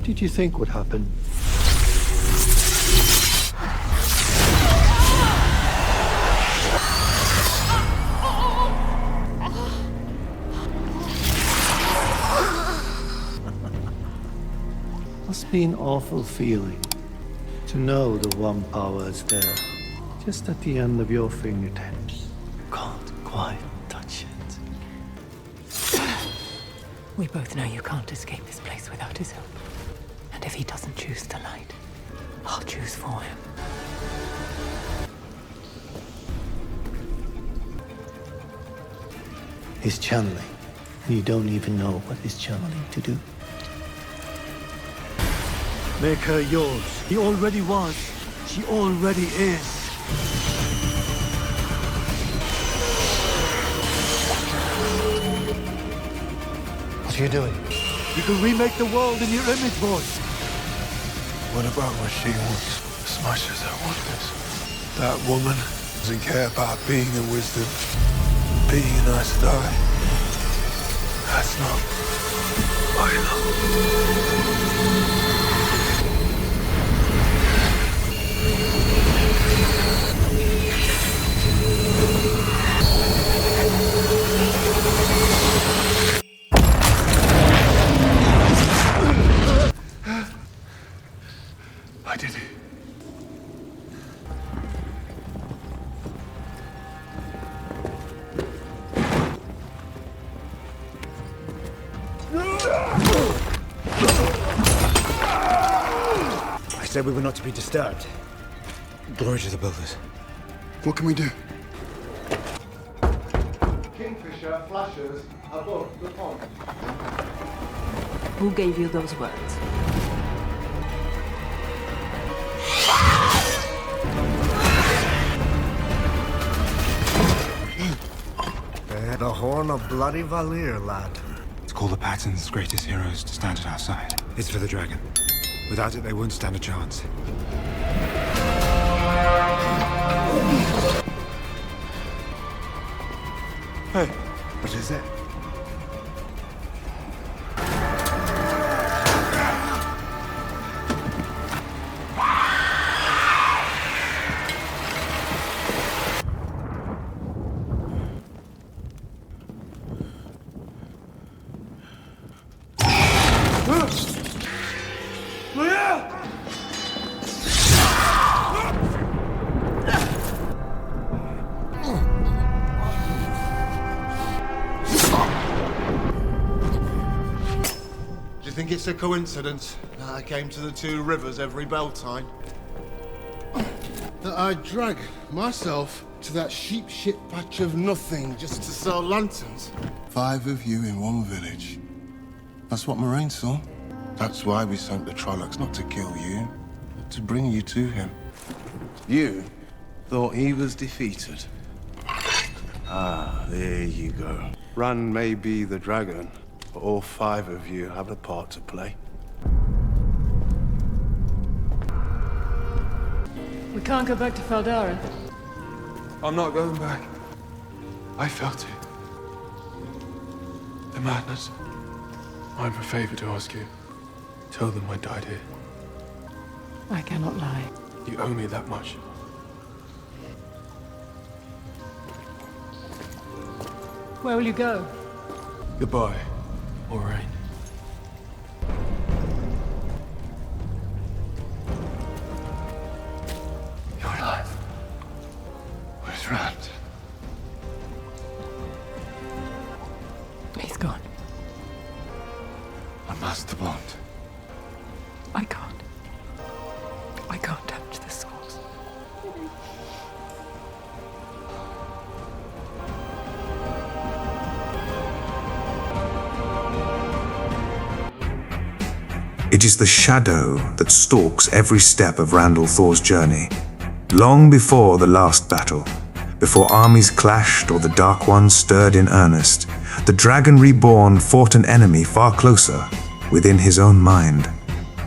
What did you think would happen? Must be an awful feeling to know the one power is there, just at the end of your fingertips. Can't quite touch it. We both know you can't escape this place without his help. And if he doesn't choose the light, I'll choose for him. He's channeling, and you don't even know what he's channeling to do. Make her yours. He already was. She already is. What are you doing? You can remake the world in your image, boy. What about what she wants as much as I want this? That woman doesn't care about being a wisdom, being a nice guy. That's not my love. I did it. I said we were not to be disturbed. Glory to the builders. What can we do? Kingfisher flashes above the pond. Who gave you those words? The horn of bloody Valir, lad. It's called the Pattern's greatest heroes to stand at our side. It's for the dragon. Without it, they won't stand a chance. Hey, What is it? Do you think it's a coincidence that I came to the two rivers every Beltane? That I drag myself to that sheep shit patch of nothing just to sell lanterns? 5 of you in one village. That's what Moiraine saw. That's why we sent the Trollocs, not to kill you, but to bring you to him. You thought he was defeated. Ah, there you go. Ran may be the dragon, but all 5 of you have a part to play. We can't go back to Faldara. I'm not going back. I felt it. The madness. I have a favor to ask you. Tell them I died here. I cannot lie. You owe me that much. Where will you go? Goodbye, Moiraine. Your life was Rand. He's gone. I must bond. I can't. I can't touch the source. It is the shadow that stalks every step of Randall Thor's journey. Long before the last battle, before armies clashed or the Dark Ones stirred in earnest, the Dragon Reborn fought an enemy far closer, within his own mind.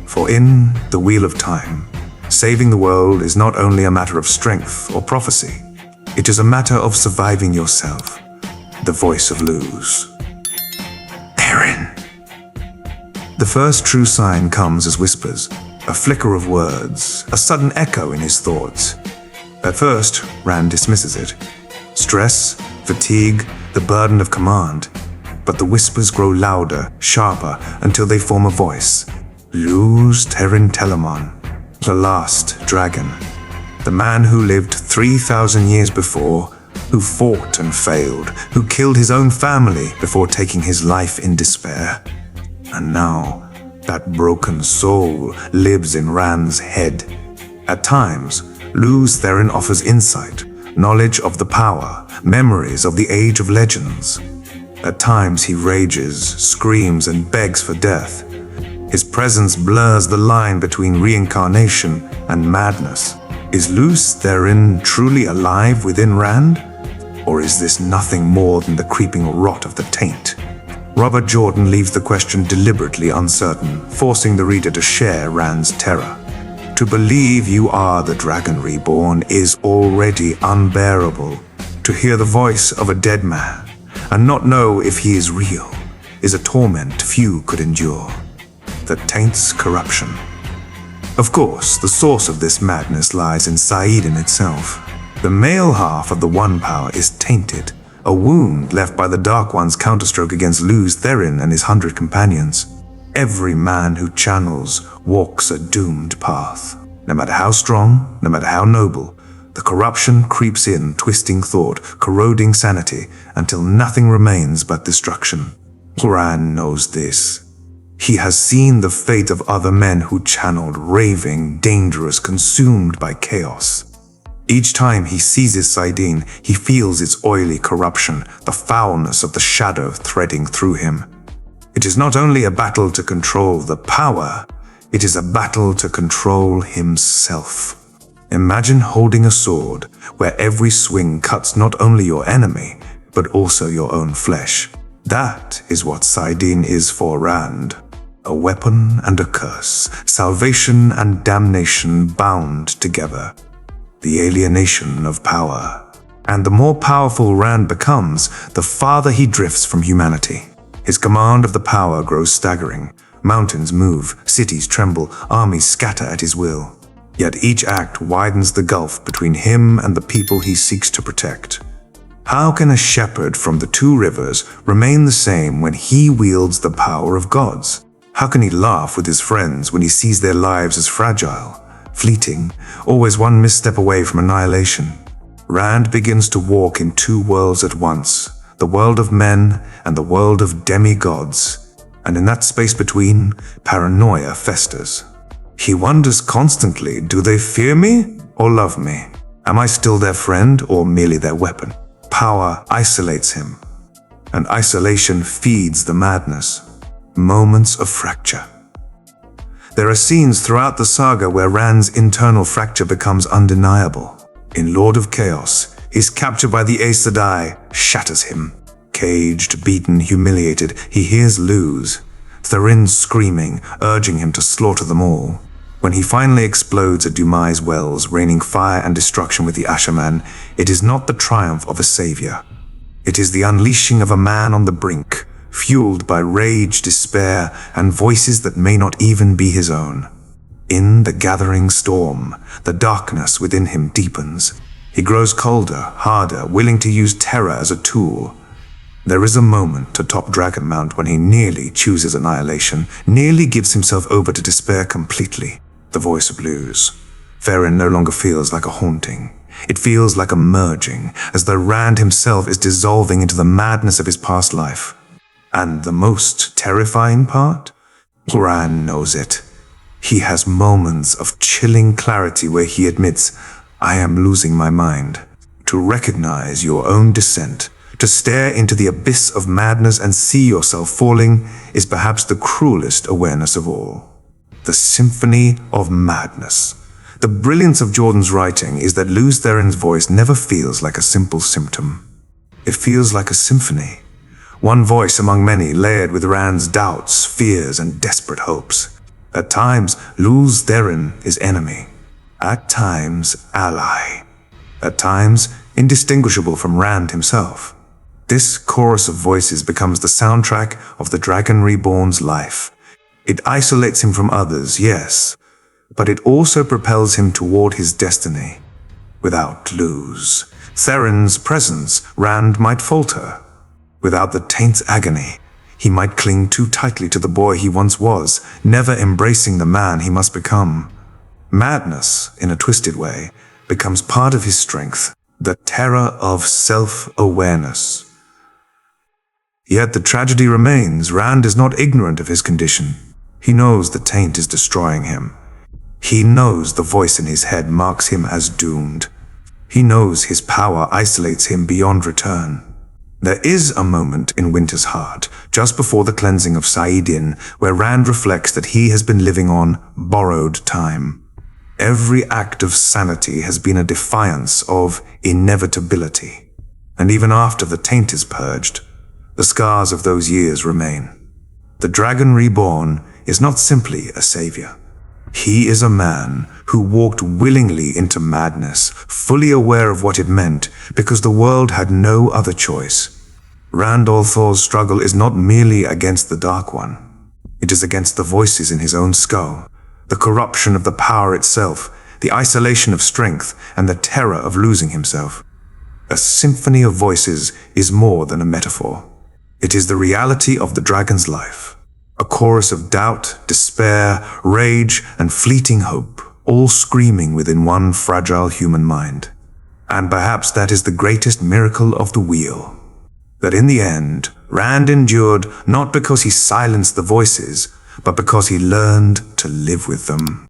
For in the Wheel of Time, saving the world is not only a matter of strength or prophecy, it is a matter of surviving yourself, the voice of Luz. Aaron. The first true sign comes as whispers, a flicker of words, a sudden echo in his thoughts. At first, Rand dismisses it. Stress, fatigue, the burden of command. But the whispers grow louder, sharper, until they form a voice. Luz Terin Telamon, the last dragon. The man who lived 3,000 years before, who fought and failed, who killed his own family before taking his life in despair. And now, that broken soul lives in Rand's head. At times, Luz Therin offers insight, knowledge of the power, memories of the Age of Legends. At times he rages, screams, and begs for death. His presence blurs the line between reincarnation and madness. Is Luz Therin truly alive within Rand? Or is this nothing more than the creeping rot of the taint? Robert Jordan leaves the question deliberately uncertain, forcing the reader to share Rand's terror. To believe you are the Dragon Reborn is already unbearable. To hear the voice of a dead man and not know if he is real is a torment few could endure. The taint's corruption. Of course, the source of this madness lies in Saidin itself. The male half of the One Power is tainted, a wound left by the Dark One's counterstroke against Luz Therin and his 100 companions. Every man who channels walks a doomed path. No matter how strong, no matter how noble, the corruption creeps in, twisting thought, corroding sanity, until nothing remains but destruction. Rand knows this. He has seen the fate of other men who channeled, raving, dangerous, consumed by chaos. Each time he seizes Saidin, he feels its oily corruption, the foulness of the shadow threading through him. It is not only a battle to control the power, it is a battle to control himself. Imagine holding a sword where every swing cuts not only your enemy, but also your own flesh. That is what Saidin is for Rand. A weapon and a curse, salvation and damnation bound together. The alienation of power. And the more powerful Rand becomes, the farther he drifts from humanity. His command of the power grows staggering. Mountains move, cities tremble, armies scatter at his will. Yet each act widens the gulf between him and the people he seeks to protect. How can a shepherd from the two rivers remain the same when he wields the power of gods? How can he laugh with his friends when he sees their lives as fragile, fleeting, always one misstep away from annihilation? Rand begins to walk in two worlds at once, the world of men and the world of demigods. And in that space between, paranoia festers. He wonders constantly, do they fear me or love me? Am I still their friend or merely their weapon? Power isolates him, and isolation feeds the madness. Moments of fracture. There are scenes throughout the saga where Rand's internal fracture becomes undeniable. In Lord of Chaos, his capture by the Aes Sedai shatters him. Caged, beaten, humiliated, he hears Luz, Therin screaming, urging him to slaughter them all. When he finally explodes at Dumai's wells, raining fire and destruction with the Asha'man, it is not the triumph of a savior. It is the unleashing of a man on the brink, fueled by rage, despair, and voices that may not even be his own. In the gathering storm, the darkness within him deepens. He grows colder, harder, willing to use terror as a tool. There is a moment atop Dragonmount when he nearly chooses annihilation, nearly gives himself over to despair completely. The voice of Luz. Therin no longer feels like a haunting. It feels like a merging, as though Rand himself is dissolving into the madness of his past life. And the most terrifying part? Rand knows it. He has moments of chilling clarity where he admits, I am losing my mind. To recognize your own descent, to stare into the abyss of madness and see yourself falling, is perhaps the cruelest awareness of all. The symphony of madness. The brilliance of Jordan's writing is that Luz Therin's voice never feels like a simple symptom. It feels like a symphony. One voice among many, layered with Rand's doubts, fears, and desperate hopes. At times, Luz Therin is enemy. At times, ally. At times, indistinguishable from Rand himself. This chorus of voices becomes the soundtrack of the Dragon Reborn's life. It isolates him from others, yes, but it also propels him toward his destiny. Without Luz, Theron's presence, Rand might falter. Without the taint's agony, he might cling too tightly to the boy he once was, never embracing the man he must become. Madness, in a twisted way, becomes part of his strength, the terror of self-awareness. Yet the tragedy remains. Rand is not ignorant of his condition. He knows the taint is destroying him. He knows the voice in his head marks him as doomed. He knows his power isolates him beyond return. There is a moment in Winter's Heart, just before the cleansing of Saidin, where Rand reflects that he has been living on borrowed time. Every act of sanity has been a defiance of inevitability. And even after the taint is purged, the scars of those years remain. The Dragon Reborn is not simply a savior. He is a man who walked willingly into madness, fully aware of what it meant, because the world had no other choice. Rand al'Thor's struggle is not merely against the Dark One. It is against the voices in his own skull, the corruption of the power itself, the isolation of strength, and the terror of losing himself. A symphony of voices is more than a metaphor. It is the reality of the dragon's life. A chorus of doubt, despair, rage, and fleeting hope, all screaming within one fragile human mind. And perhaps that is the greatest miracle of the wheel. That in the end, Rand endured not because he silenced the voices, but because he learned to live with them.